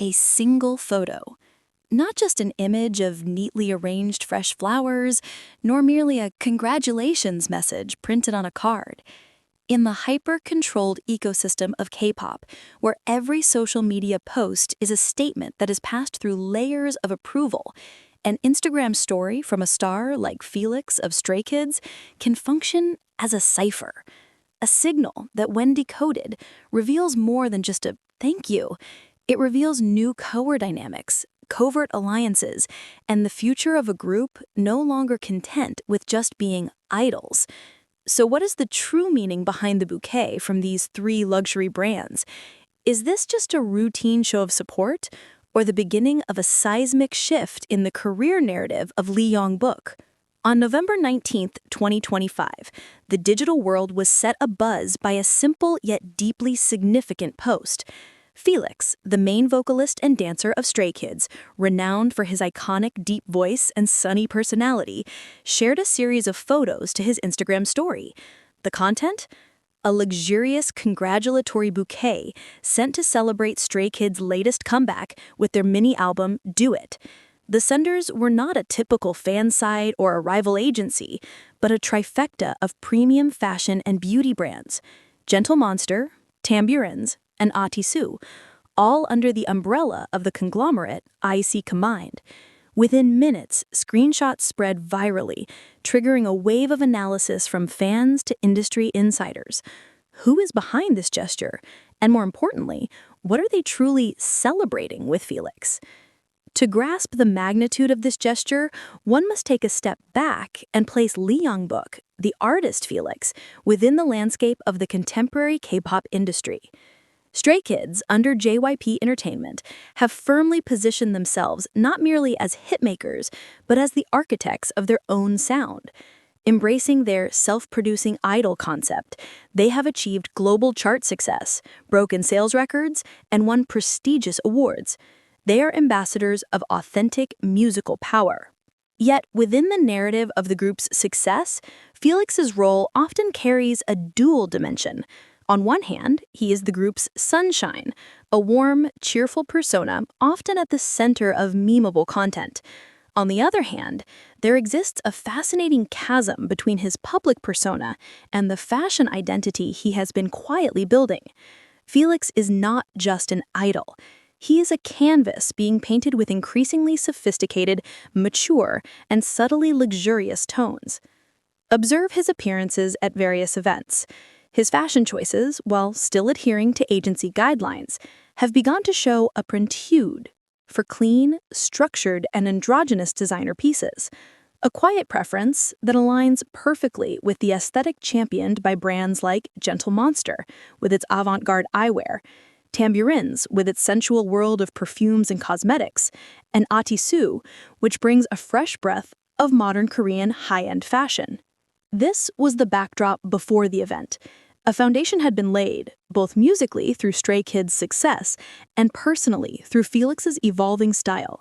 A single photo. Not just an image of neatly arranged fresh flowers, nor merely a congratulations message printed on a card. In the hyper-controlled ecosystem of K-pop, where every social media post is a statement that is passed through layers of approval, an Instagram story from a star like Felix of Stray Kids can function as a cipher, a signal that, when decoded, reveals more than just a thank you. It reveals new power dynamics, covert alliances, and the future of a group no longer content with just being idols. So what is the true meaning behind the bouquet from these three luxury brands? Is this just a routine show of support, or the beginning of a seismic shift in the career narrative of Lee Yong-bok? On November 19, 2025, the digital world was set abuzz by a simple yet deeply significant post. Felix, the main vocalist and dancer of Stray Kids, renowned for his iconic deep voice and sunny personality, shared a series of photos to his Instagram story. The content? A luxurious congratulatory bouquet sent to celebrate Stray Kids' latest comeback with their mini-album, Do It. The senders were not a typical fan site or a rival agency, but a trifecta of premium fashion and beauty brands: Gentle Monster, Tamburins, and Atiissu, all under the umbrella of the conglomerate IICOMBINED. Within minutes, screenshots spread virally, triggering a wave of analysis from fans to industry insiders. Who is behind this gesture? And more importantly, what are they truly celebrating with Felix? To grasp the magnitude of this gesture, one must take a step back and place Lee Yong-bok, the artist Felix, within the landscape of the contemporary K-pop industry. Stray Kids, under JYP Entertainment, have firmly positioned themselves not merely as hitmakers, but as the architects of their own sound. Embracing their self-producing idol concept, they have achieved global chart success, broken sales records, and won prestigious awards. They are ambassadors of authentic musical power. Yet, within the narrative of the group's success, Felix's role often carries a dual dimension. On one hand, he is the group's sunshine, a warm, cheerful persona often at the center of memeable content. On the other hand, there exists a fascinating chasm between his public persona and the fashion identity he has been quietly building. Felix is not just an idol. He is a canvas being painted with increasingly sophisticated, mature, and subtly luxurious tones. Observe his appearances at various events. His fashion choices, while still adhering to agency guidelines, have begun to show a propensity for clean, structured, and androgynous designer pieces, a quiet preference that aligns perfectly with the aesthetic championed by brands like Gentle Monster, with its avant-garde eyewear, Tamburins, with its sensual world of perfumes and cosmetics, and Atiissu, which brings a fresh breath of modern Korean high-end fashion. This was the backdrop before the event. A foundation had been laid, both musically through Stray Kids' success and personally through Felix's evolving style.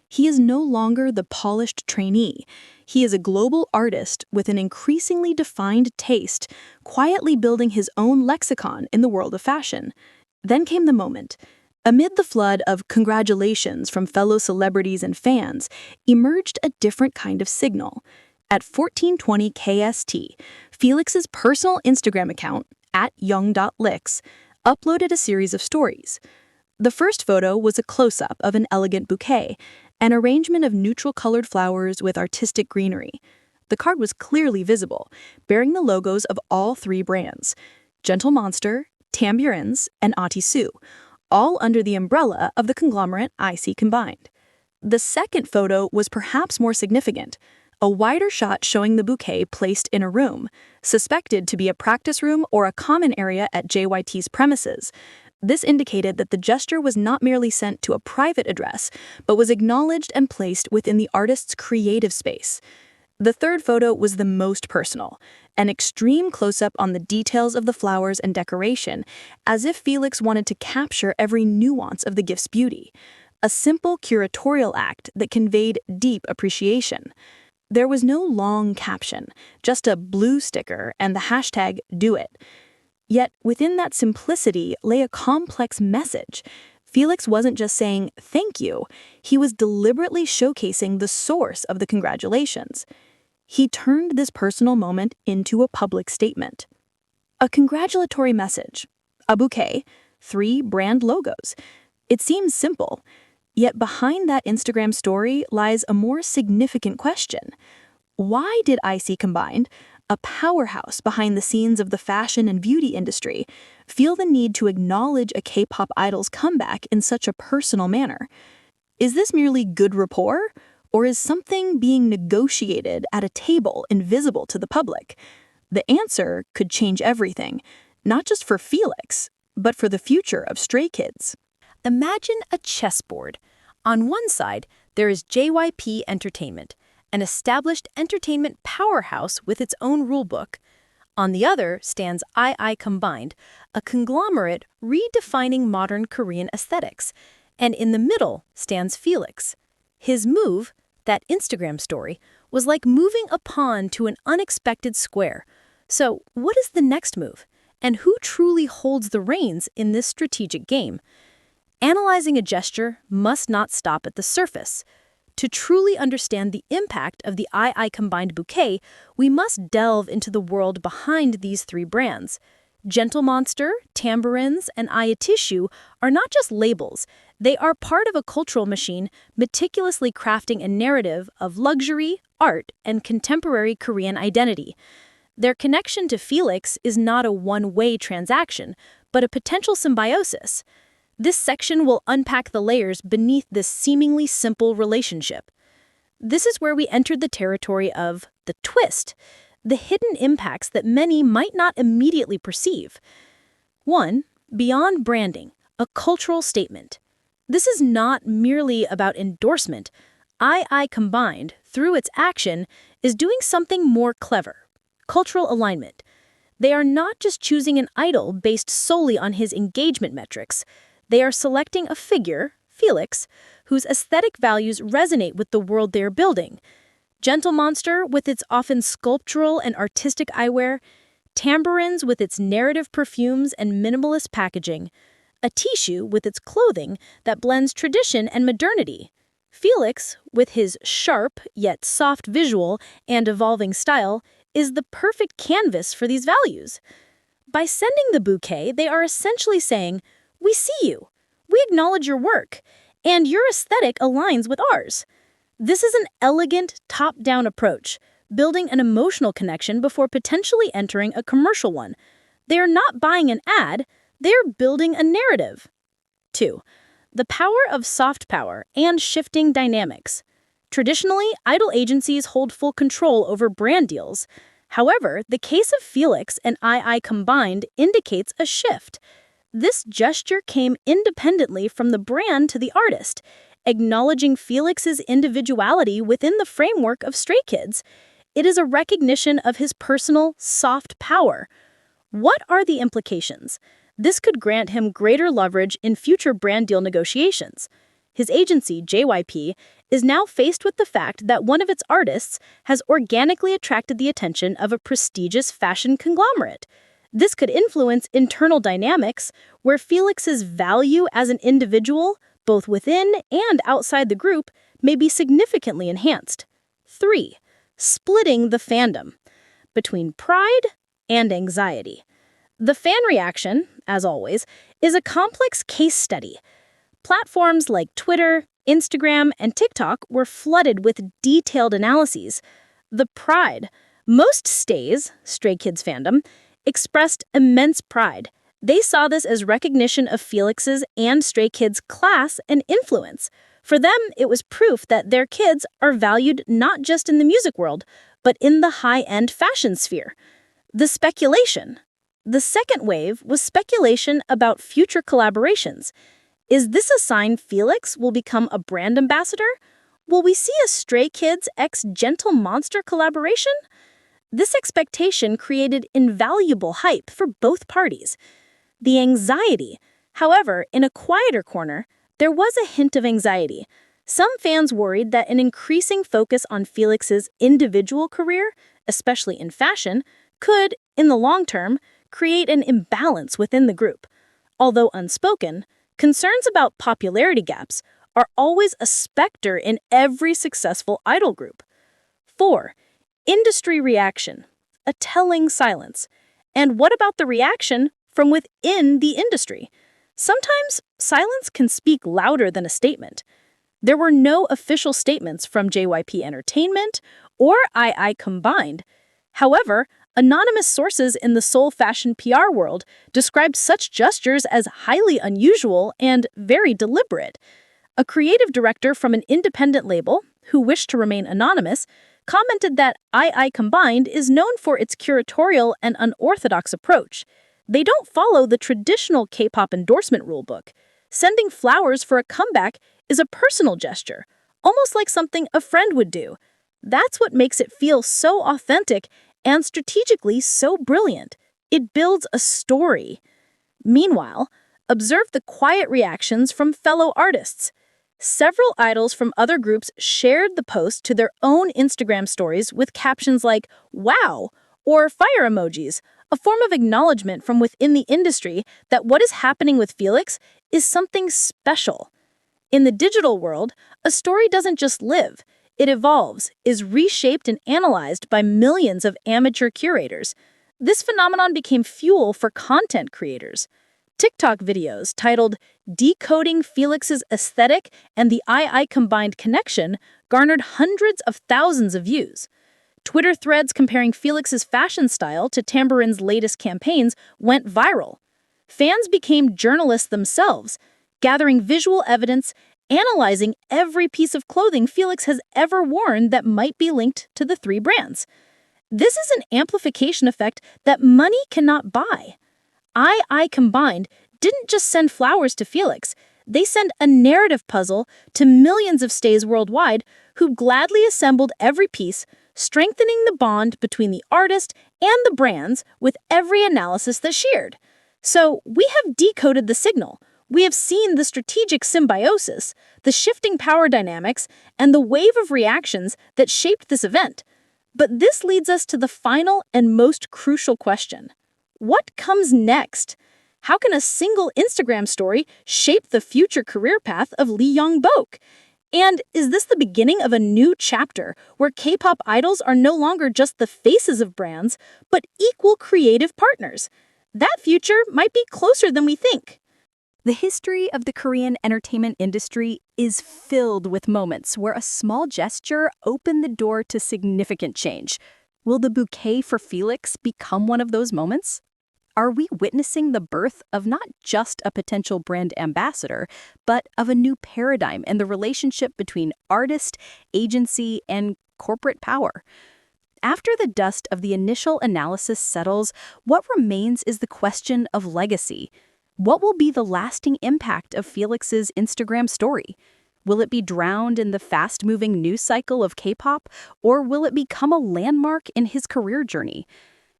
He is no longer the polished trainee. He is a global artist with an increasingly defined taste, quietly building his own lexicon in the world of fashion. Then came the moment. Amid the flood of congratulations from fellow celebrities and fans, emerged a different kind of signal. At 14:20 KST, Felix's personal Instagram account, @young.lix, uploaded a series of stories. The first photo was a close-up of an elegant bouquet, an arrangement of neutral-colored flowers with artistic greenery. The card was clearly visible, bearing the logos of all three brands: Gentle Monster, Tamburins, and Atiissu, all under the umbrella of the conglomerate IICOMBINED. The second photo was perhaps more significant. A wider shot showing the bouquet placed in a room, suspected to be a practice room or a common area at JYT's premises. This indicated that the gesture was not merely sent to a private address, but was acknowledged and placed within the artist's creative space. The third photo was the most personal, an extreme close-up on the details of the flowers and decoration, as if Felix wanted to capture every nuance of the gift's beauty. A simple curatorial act that conveyed deep appreciation. There was no long caption, just a blue sticker and the hashtag #DoIt. Yet within that simplicity lay a complex message. Felix wasn't just saying thank you, he was deliberately showcasing the source of the congratulations. He turned this personal moment into a public statement. A congratulatory message, a bouquet, 3 brand logos. It seems simple, yet behind that Instagram story lies a more significant question. Why did IICOMBINED, a powerhouse behind the scenes of the fashion and beauty industry, feel the need to acknowledge a K-pop idol's comeback in such a personal manner? Is this merely good rapport, or is something being negotiated at a table invisible to the public? The answer could change everything, not just for Felix, but for the future of Stray Kids. Imagine a chessboard. On one side, there is JYP Entertainment, an established entertainment powerhouse with its own rulebook. On the other stands IICOMBINED, a conglomerate redefining modern Korean aesthetics. And in the middle stands Felix. His move, that Instagram story, was like moving a pawn to an unexpected square. So, what is the next move? And who truly holds the reins in this strategic game? Analyzing a gesture must not stop at the surface. To truly understand the impact of the IICOMBINED bouquet, we must delve into the world behind these 3 brands. Gentle Monster, Tamburins, and Atiissu are not just labels. They are part of a cultural machine meticulously crafting a narrative of luxury, art, and contemporary Korean identity. Their connection to Felix is not a one-way transaction, but a potential symbiosis. This section will unpack the layers beneath this seemingly simple relationship. This is where we entered the territory of the twist, the hidden impacts that many might not immediately perceive. 1. Beyond branding, a cultural statement. This is not merely about endorsement. IICOMBINED, through its action, is doing something more clever. Cultural alignment. They are not just choosing an idol based solely on his engagement metrics. They are selecting a figure, Felix, whose aesthetic values resonate with the world they are building. Gentle Monster, with its often sculptural and artistic eyewear. Tamburins, with its narrative perfumes and minimalist packaging. Atiissu, with its clothing that blends tradition and modernity. Felix, with his sharp yet soft visual and evolving style, is the perfect canvas for these values. By sending the bouquet, they are essentially saying, "We see you, we acknowledge your work, and your aesthetic aligns with ours." This is an elegant, top-down approach, building an emotional connection before potentially entering a commercial one. They are not buying an ad, they are building a narrative. 2. The power of soft power and shifting dynamics. Traditionally, idol agencies hold full control over brand deals. However, the case of Felix and IICOMBINED indicates a shift. This gesture came independently from the brand to the artist, acknowledging Felix's individuality within the framework of Stray Kids. It is a recognition of his personal, soft power. What are the implications? This could grant him greater leverage in future brand deal negotiations. His agency, JYP, is now faced with the fact that one of its artists has organically attracted the attention of a prestigious fashion conglomerate. This could influence internal dynamics, where Felix's value as an individual, both within and outside the group, may be significantly enhanced. 3. Splitting the fandom. Between pride and anxiety. The fan reaction, as always, is a complex case study. Platforms like Twitter, Instagram, and TikTok were flooded with detailed analyses. The pride. Most stays, Stray Kids fandom, expressed immense pride. They saw this as recognition of Felix's and Stray Kids' class and influence. For them, it was proof that their kids are valued not just in the music world, but in the high-end fashion sphere. The speculation. The second wave was speculation about future collaborations. Is this a sign Felix will become a brand ambassador? Will we see a Stray Kids x Gentle Monster collaboration? This expectation created invaluable hype for both parties. The anxiety. However, in a quieter corner, there was a hint of anxiety. Some fans worried that an increasing focus on Felix's individual career, especially in fashion, could, in the long term, create an imbalance within the group. Although unspoken, Concerns about popularity gaps are always a specter in every successful idol group. 4. Industry reaction, a telling silence. And what about the reaction from within the industry? Sometimes silence can speak louder than a statement. There were no official statements from JYP Entertainment or IICOMBINED. However, anonymous sources in the Seoul fashion PR world described such gestures as highly unusual and very deliberate. A creative director from an independent label, who wished to remain anonymous, commented that IICOMBINED is known for its curatorial and unorthodox approach. They don't follow the traditional K-pop endorsement rulebook. Sending flowers for a comeback is a personal gesture, almost like something a friend would do. That's what makes it feel so authentic and strategically so brilliant. It builds a story. Meanwhile, observe the quiet reactions from fellow artists. Several idols from other groups shared the post to their own Instagram stories with captions like, "Wow," or fire emojis, a form of acknowledgement from within the industry that what is happening with Felix is something special. In the digital world, a story doesn't just live. It evolves, is reshaped and analyzed by millions of amateur curators. This phenomenon became fuel for content creators. TikTok videos titled Decoding Felix's Aesthetic and the IICOMBINED Connection garnered hundreds of thousands of views. Twitter threads comparing Felix's fashion style to Tamburins' latest campaigns went viral. Fans became journalists themselves, gathering visual evidence, analyzing every piece of clothing Felix has ever worn that might be linked to the three brands. This is an amplification effect that money cannot buy. IICOMBINED didn't just send flowers to Felix, they sent a narrative puzzle to millions of stays worldwide who gladly assembled every piece, strengthening the bond between the artist and the brands with every analysis that shared. So we have decoded the signal. We have seen the strategic symbiosis, the shifting power dynamics, and the wave of reactions that shaped this event. But this leads us to the final and most crucial question. What comes next? How can a single Instagram story shape the future career path of Lee Yong-bok? And is this the beginning of a new chapter where K-pop idols are no longer just the faces of brands, but equal creative partners? That future might be closer than we think. The history of the Korean entertainment industry is filled with moments where a small gesture opened the door to significant change. Will the bouquet for Felix become one of those moments? Are we witnessing the birth of not just a potential brand ambassador, but of a new paradigm in the relationship between artist, agency, and corporate power? After the dust of the initial analysis settles, what remains is the question of legacy. What will be the lasting impact of Felix's Instagram story? Will it be drowned in the fast-moving news cycle of K-pop, or will it become a landmark in his career journey?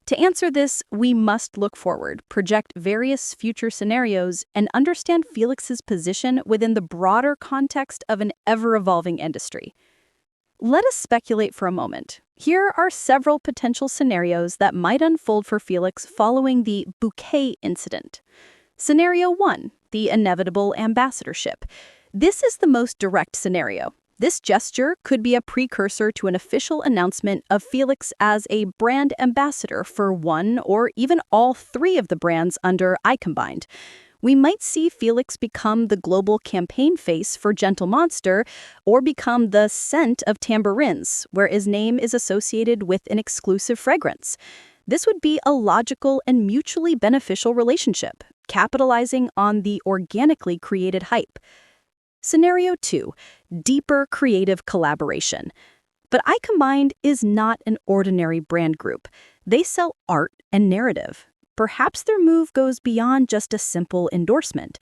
To answer this, we must look forward, project various future scenarios, and understand Felix's position within the broader context of an ever-evolving industry. Let us speculate for a moment. Here are several potential scenarios that might unfold for Felix following the Bouquet incident. Scenario 1, the inevitable ambassadorship. This is the most direct scenario. This gesture could be a precursor to an official announcement of Felix as a brand ambassador for one or even all three of the brands under IICOMBINED. We might see Felix become the global campaign face for Gentle Monster or become the scent of Tamburins, where his name is associated with an exclusive fragrance. This would be a logical and mutually beneficial relationship, capitalizing on the organically created hype. Scenario 2, deeper creative collaboration. But IICOMBINED is not an ordinary brand group. They sell art and narrative. Perhaps their move goes beyond just a simple endorsement.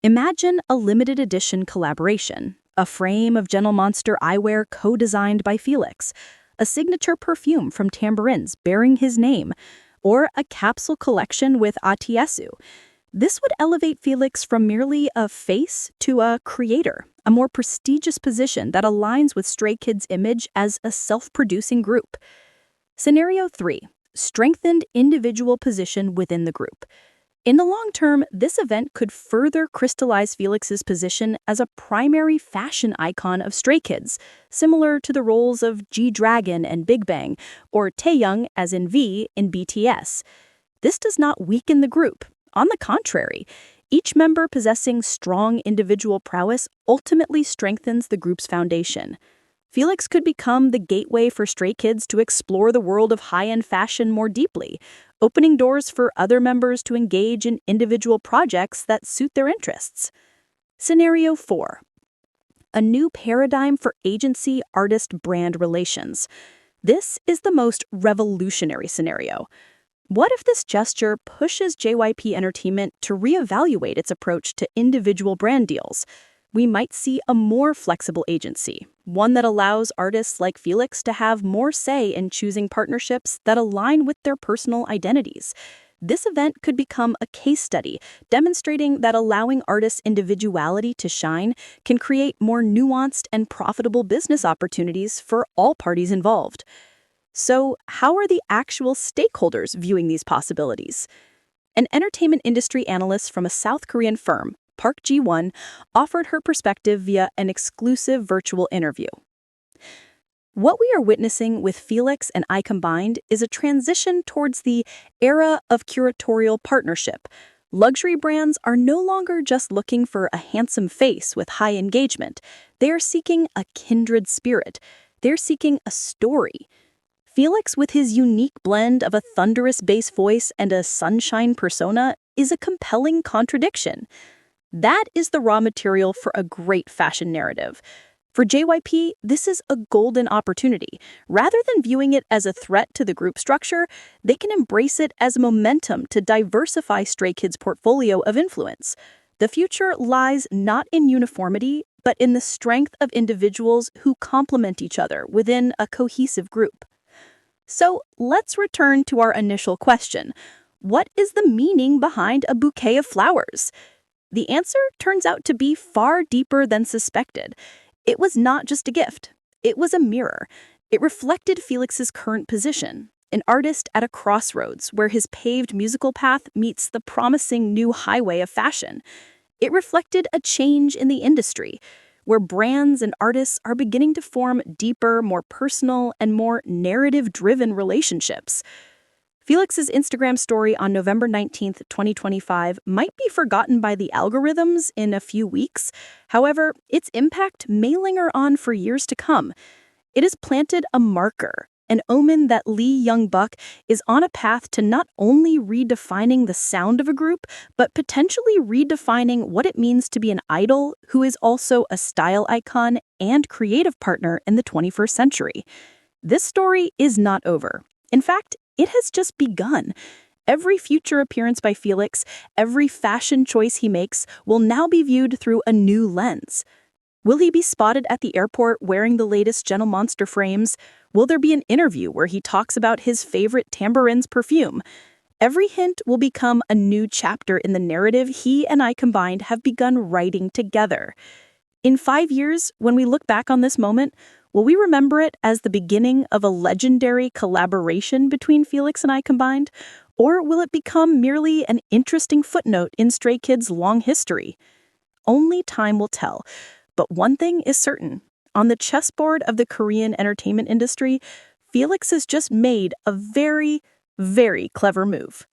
Imagine a limited edition collaboration, a frame of Gentle Monster eyewear co-designed by Felix, a signature perfume from Tamburins bearing his name, or a capsule collection with Atiissu. This would elevate Felix from merely a face to a creator, a more prestigious position that aligns with Stray Kids' image as a self-producing group. Scenario 3, strengthened individual position within the group. In the long term, this event could further crystallize Felix's position as a primary fashion icon of Stray Kids, similar to the roles of G-Dragon and Big Bang, or Taehyung as in V in BTS. This does not weaken the group. On the contrary, each member possessing strong individual prowess ultimately strengthens the group's foundation. Felix could become the gateway for Stray Kids to explore the world of high-end fashion more deeply, opening doors for other members to engage in individual projects that suit their interests. Scenario 4. A new paradigm for agency artist-brand relations. This is the most revolutionary scenario. What if this gesture pushes JYP Entertainment to reevaluate its approach to individual brand deals? We might see a more flexible agency, one that allows artists like Felix to have more say in choosing partnerships that align with their personal identities. This event could become a case study, demonstrating that allowing artists' individuality to shine can create more nuanced and profitable business opportunities for all parties involved. So, how are the actual stakeholders viewing these possibilities? An entertainment industry analyst from a South Korean firm, Park Ji-won, offered her perspective via an exclusive virtual interview. What we are witnessing with Felix and IICOMBINED is a transition towards the era of curatorial partnership. Luxury brands are no longer just looking for a handsome face with high engagement. They are seeking a kindred spirit. They're seeking a story. Felix, with his unique blend of a thunderous bass voice and a sunshine persona, is a compelling contradiction. That is the raw material for a great fashion narrative. For JYP, this is a golden opportunity. Rather than viewing it as a threat to the group structure, they can embrace it as momentum to diversify Stray Kids' portfolio of influence. The future lies not in uniformity, but in the strength of individuals who complement each other within a cohesive group. So let's return to our initial question. What is the meaning behind a bouquet of flowers? The answer turns out to be far deeper than suspected. It was not just a gift. It was a mirror. It reflected Felix's current position, an artist at a crossroads where his paved musical path meets the promising new highway of fashion. It reflected a change in the industry, where brands and artists are beginning to form deeper, more personal, and more narrative-driven relationships. Felix's Instagram story on November 19th, 2025 might be forgotten by the algorithms in a few weeks. However, its impact may linger on for years to come. It has planted a marker, an omen that Lee Yong-bok is on a path to not only redefining the sound of a group, but potentially redefining what it means to be an idol who is also a style icon and creative partner in the 21st century. This story is not over. In fact, it has just begun. Every future appearance by Felix, every fashion choice he makes, will now be viewed through a new lens. Will he be spotted at the airport wearing the latest Gentle Monster frames? Will there be an interview where he talks about his favorite Tamburins perfume? Every hint will become a new chapter in the narrative he and IICOMBINED have begun writing together. In 5 years, when we look back on this moment, will we remember it as the beginning of a legendary collaboration between Felix and IICOMBINED? Or will it become merely an interesting footnote in Stray Kids' long history? Only time will tell. But one thing is certain. On the chessboard of the Korean entertainment industry, Felix has just made a very, very clever move.